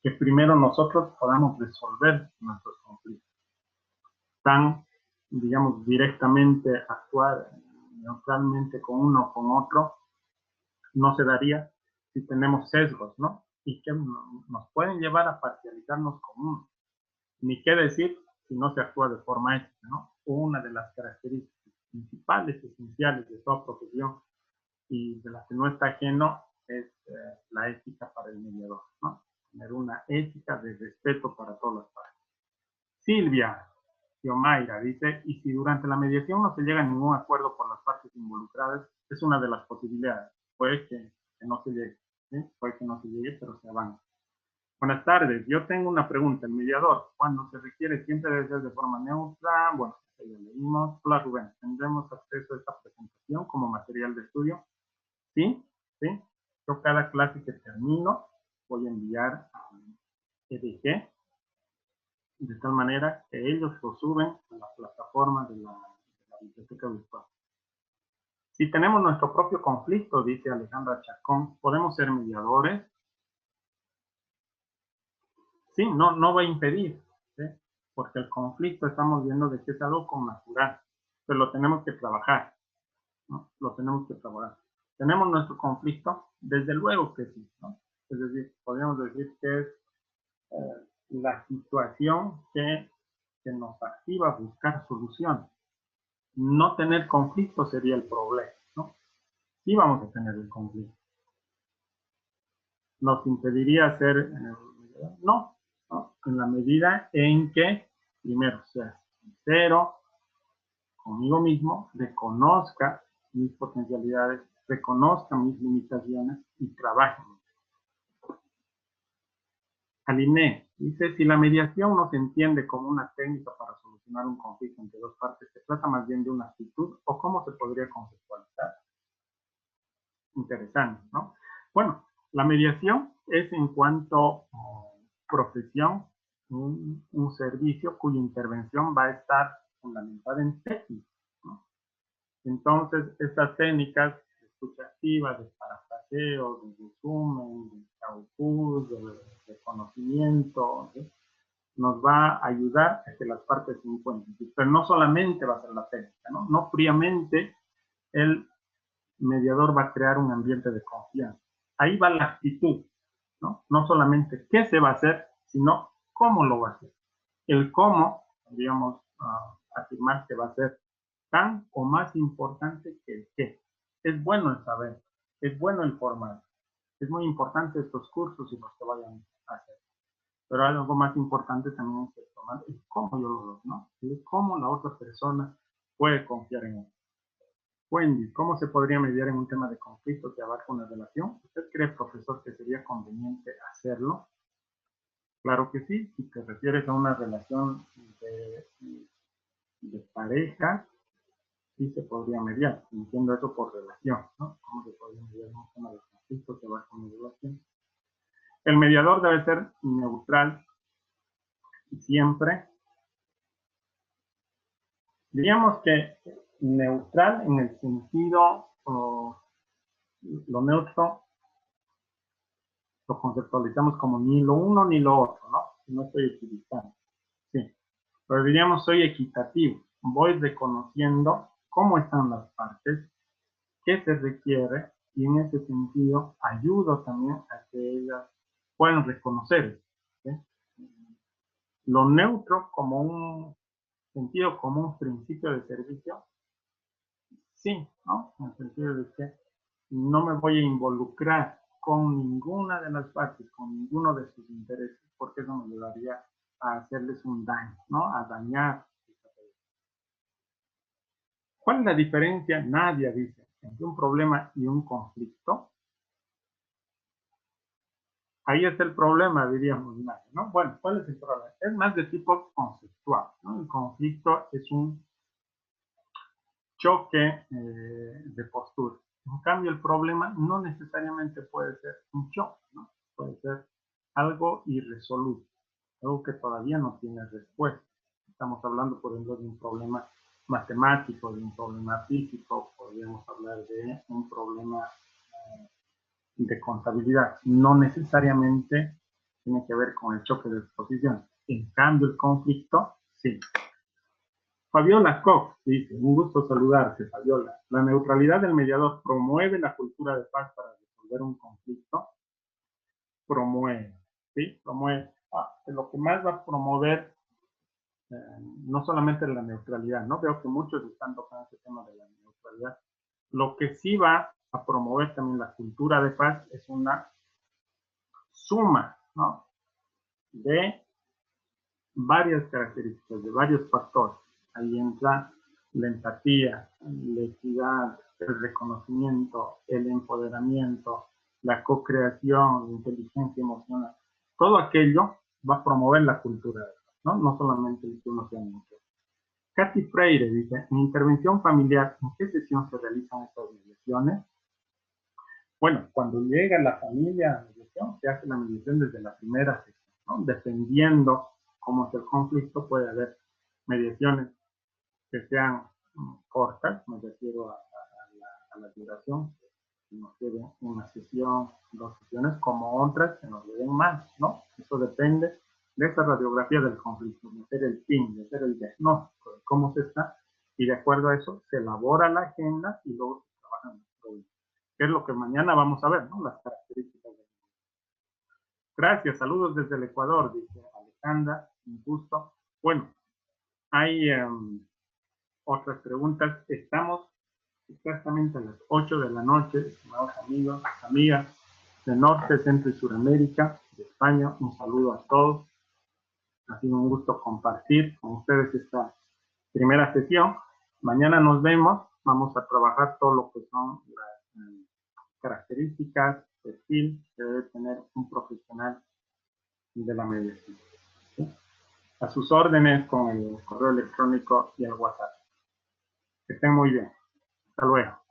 que primero nosotros podamos resolver nuestros conflictos. Tan, digamos, directamente actuar neutralmente con uno o con otro, no se daría si tenemos sesgos, ¿no? Y que nos pueden llevar a parcializarnos con uno. Ni qué decir si no se actúa de forma ética, ¿no? Una de las características principales, esenciales de toda profesión y de la que no está ajeno es la ética para el mediador, ¿no? Tener una ética de respeto para todas las partes. Silvia Mayra dice, y si durante la mediación no se llega a ningún acuerdo por las partes involucradas, es una de las posibilidades. Puede que no se llegue, ¿sí? Puede que no se llegue, pero se avanza. Buenas tardes, yo tengo una pregunta. El mediador, cuando se requiere, siempre debe ser de forma neutra. Bueno, ya leímos. Hola Rubén, ¿tendremos acceso a esta presentación como material de estudio? Sí, sí. Yo cada clase que termino voy a enviar a EDG, de tal manera que ellos lo suben a la plataforma de la biblioteca virtual. Si tenemos nuestro propio conflicto, dice Alejandra Chacón, ¿podemos ser mediadores? Sí, no va a impedir, ¿sí? porque el conflicto estamos viendo de que es algo connatural, pero lo tenemos que trabajar, ¿no? Lo tenemos que trabajar. ¿Tenemos nuestro conflicto? Desde luego que sí, ¿no? Es decir, podríamos decir que es la situación que nos activa a buscar soluciones. No tener conflicto sería el problema, ¿no? Sí vamos a tener el conflicto. ¿Nos impediría hacer? No, ¿no? En la medida en que, primero, sea sincero conmigo mismo, reconozca mis potencialidades, reconozca mis limitaciones y trabaje. Aliné dice, si la mediación no se entiende como una técnica para solucionar un conflicto entre dos partes, ¿se trata más bien de una actitud o cómo se podría conceptualizar? Interesante, ¿no? Bueno, la mediación es en cuanto a profesión un servicio cuya intervención va a estar fundamentada en técnicas, ¿no? Entonces, estas técnicas de escucha activa, de parafraseo, de resumen, de caucus, de conocimiento, ¿sí? Nos va a ayudar a que las partes se encuentren. Pero no solamente va a ser la técnica, ¿no? No fríamente el mediador va a crear un ambiente de confianza. Ahí va la actitud, ¿no? No solamente qué se va a hacer, sino cómo lo va a hacer. El cómo, podríamos afirmar que va a ser tan o más importante que el qué. Es bueno el saber, es bueno el formar. Es muy importante estos cursos y los que vayan a hacer. Pero algo más importante también es el tomar el cómo yo lo doy, ¿no? El cómo la otra persona puede confiar en él. Wendy, ¿cómo se podría mediar en un tema de conflicto que abarca una relación? ¿Usted cree, profesor, que sería conveniente hacerlo? Claro que sí. Si te refieres a una relación de pareja, sí se podría mediar. Entiendo eso por relación, ¿no? ¿Cómo se podría mediar en un tema de conflicto que abarca una relación? El mediador debe ser neutral siempre. Diríamos que neutral en el sentido, lo neutro lo conceptualizamos como ni lo uno ni lo otro, ¿no? No estoy equivocando. Sí. Pero diríamos soy equitativo. Voy reconociendo cómo están las partes, qué se requiere, y en ese sentido ayudo también a que ellas puedan reconocer, ¿sí? Lo neutro como un sentido común, principio de servicio, sí, ¿no? En el sentido de que no me voy a involucrar con ninguna de las partes, con ninguno de sus intereses, porque eso me llevaría a hacerles un daño, ¿no? A dañar. ¿Cuál es la diferencia? Nadie dice entre un problema y un conflicto. Ahí está el problema, diríamos, ¿no? Bueno, ¿cuál es el problema? Es más de tipo conceptual, ¿no? El conflicto es un choque de postura. En cambio, el problema no necesariamente puede ser un choque, ¿no? Puede ser algo irresoluto, algo que todavía no tiene respuesta. Estamos hablando, por ejemplo, de un problema matemático, de un problema físico, podríamos hablar de un problema de contabilidad. No necesariamente tiene que ver con el choque de exposición. En cambio, el conflicto, sí. Fabiola Koch dice, un gusto saludarte, Fabiola. La neutralidad del mediador promueve la cultura de paz para resolver un conflicto. Promueve, ¿sí? Promueve. Lo que más va a promover, no solamente la neutralidad, ¿no? Veo que muchos están tocando este tema de la neutralidad. Lo que sí va a promover también la cultura de paz es una suma, ¿no? De varias características, de varios factores. Ahí entra la empatía, la equidad, el reconocimiento, el empoderamiento, la co-creación, la inteligencia emocional. Todo aquello va a promover la cultura, ¿no? No solamente el que uno sea neutro. Katy Freire dice, en intervención familiar, ¿en qué sesión se realizan estas mediaciones? Bueno, cuando llega la familia a mediación, se hace la mediación desde la primera sesión, ¿no? Dependiendo cómo es el conflicto, puede haber mediaciones que sean cortas, me refiero a la duración, que nos lleven una sesión, 2 sesiones, como otras que nos lleven más, ¿no? Eso depende de esa radiografía del conflicto, de hacer el PIN, de hacer el diagnóstico de cómo se está, y de acuerdo a eso se elabora la agenda y luego se trabaja en los problemas. Que es lo que mañana vamos a ver, ¿no? Las características del. Gracias, saludos desde el Ecuador, dice Alejandra, un gusto. Bueno, hay otras preguntas. Estamos exactamente a las 8 de la noche, estimados amigos, amigas de Norte, Centro y Suramérica, de España. Un saludo a todos. Ha sido un gusto compartir con ustedes esta primera sesión. Mañana nos vemos. Vamos a trabajar todo lo que son las características, perfil que debe tener un profesional de la medicina. ¿Sí? A sus órdenes con el correo electrónico y el WhatsApp. Que estén muy bien. Hasta luego.